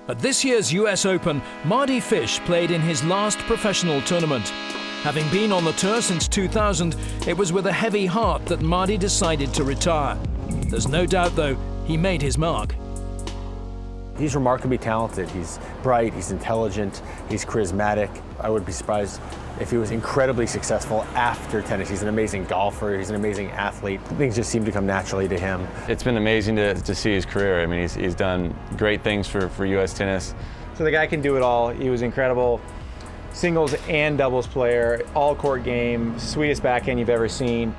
At this year's US Open, Mardy Fish played in his last professional tournament. Having been on the tour since 2000, it was with a heavy heart that Mardy decided to retire. There's no doubt, though, he made his mark. He's remarkably talented. He's bright, he's intelligent, he's charismatic. I would be surprised if he was incredibly successful after tennis. He's an amazing golfer, he's an amazing athlete. Things just seem to come naturally to him. It's been amazing to see his career. I mean, he's done great things for US tennis. So the guy can do it all. He was incredible singles and doubles player, all court game, sweetest backhand you've ever seen.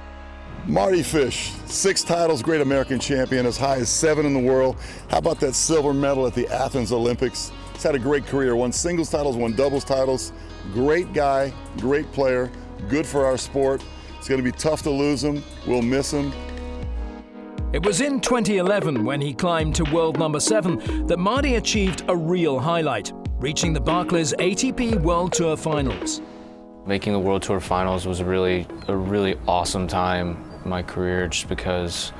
Mardy Fish, 6 titles, great American champion, as high as 7 in the world. How about that silver medal at the Athens Olympics? He's had a great career, won singles titles, won doubles titles. Great guy, great player, good for our sport. It's going to be tough to lose him. We'll miss him. It was in 2011, when he climbed to world number 7, that Mardy achieved a real highlight, reaching the Barclays ATP World Tour Finals. Making the World Tour Finals was a really awesome time in my career, just because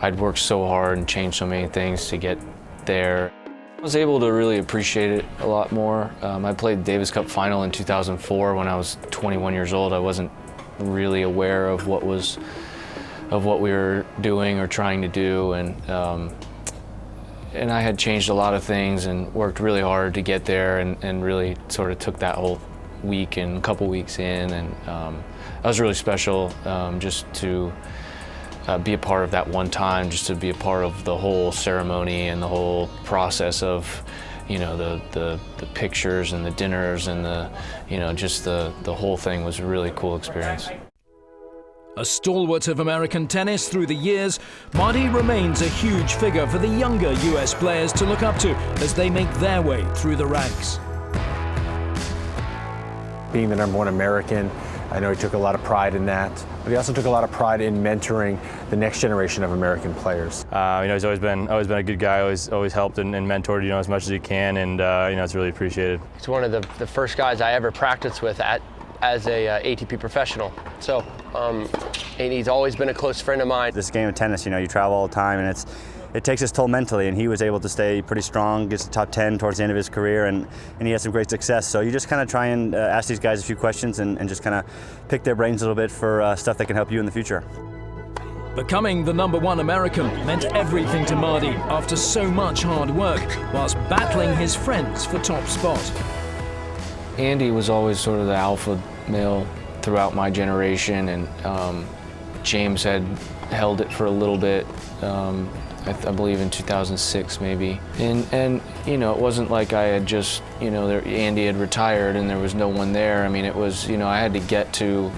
I'd worked so hard and changed so many things to get there. I was able to really appreciate it a lot more. I played the Davis Cup final in 2004 when I was 21 years old. I wasn't really aware of what we were doing or trying to do, and I had changed a lot of things and worked really hard to get there, and really sort of took that whole week and a couple weeks in, and that was really special, just to be a part of that one time, just to be a part of the whole ceremony and the whole process of, you know, the pictures and the dinners and just the whole thing was a really cool experience. A stalwart of American tennis through the years, Mardy remains a huge figure for the younger US players to look up to as they make their way through the ranks. Being the #1 American, I know he took a lot of pride in that, but he also took a lot of pride in mentoring the next generation of American players. He's always been a good guy, always helped and mentored, as much as he can, and it's really appreciated. He's one of the first guys I ever practiced with as a ATP professional. So, and he's always been a close friend of mine. This game of tennis, you travel all the time, and it takes its toll mentally, and he was able to stay pretty strong, gets to top 10 towards the end of his career, and he had some great success. So you just kind of try and ask these guys a few questions and just kind of pick their brains a little bit for stuff that can help you in the future. Becoming the #1 American meant everything to Mardy after so much hard work, whilst battling his friends for top spot. Andy was always sort of the alpha male throughout my generation, and James had held it for a little bit, I believe in 2006 maybe. And it wasn't like I had just, Andy had retired and there was no one there. I mean, it was, I had to get to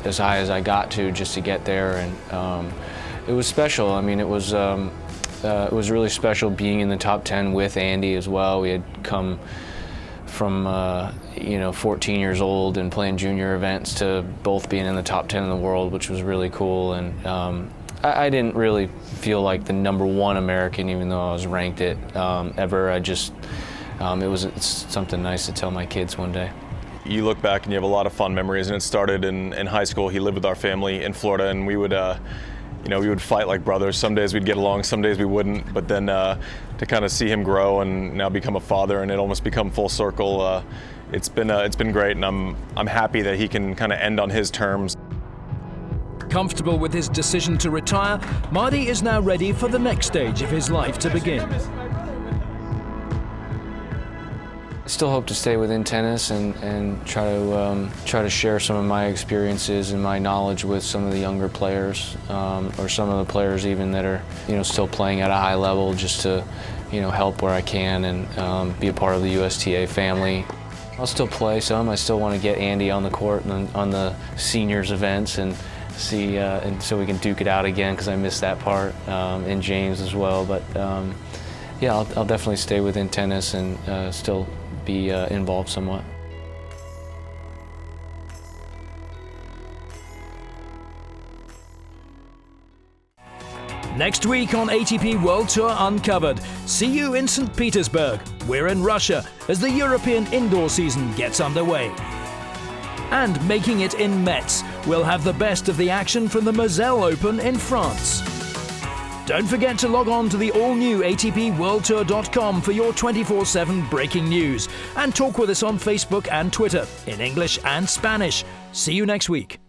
as high as I got to just to get there, and it was special. I mean, it was really special being in the top 10 with Andy as well. We had come from 14 years old and playing junior events to both being in the top 10 in the world, which was really cool. And I didn't really feel like the #1 American, even though I was ranked it ever. I just, it's something nice to tell my kids one day. You look back and you have a lot of fun memories, and it started in high school. He lived with our family in Florida, and we would we would fight like brothers. Some days we'd get along, some days we wouldn't, but then to kind of see him grow and now become a father and it almost become full circle, it's been great, and I'm happy that he can kind of end on his terms. Comfortable with his decision to retire, Mardy is now ready for the next stage of his life to begin. I still hope to stay within tennis and try to share some of my experiences and my knowledge with some of the younger players, or some of the players even that are still playing at a high level, just to help where I can and be a part of the USTA family. I'll still play some. I still want to get Andy on the court and on the seniors events and see, and so we can duke it out again, because I missed that part, and James as well. But yeah, I'll definitely stay within tennis and still be involved somewhat. Next week on ATP World Tour Uncovered, see you in St. Petersburg. We're in Russia as the European indoor season gets underway. And making it in Metz, we'll have the best of the action from the Moselle Open in France. Don't forget to log on to the all-new ATPWorldTour.com for your 24/7 breaking news and talk with us on Facebook and Twitter in English and Spanish. See you next week.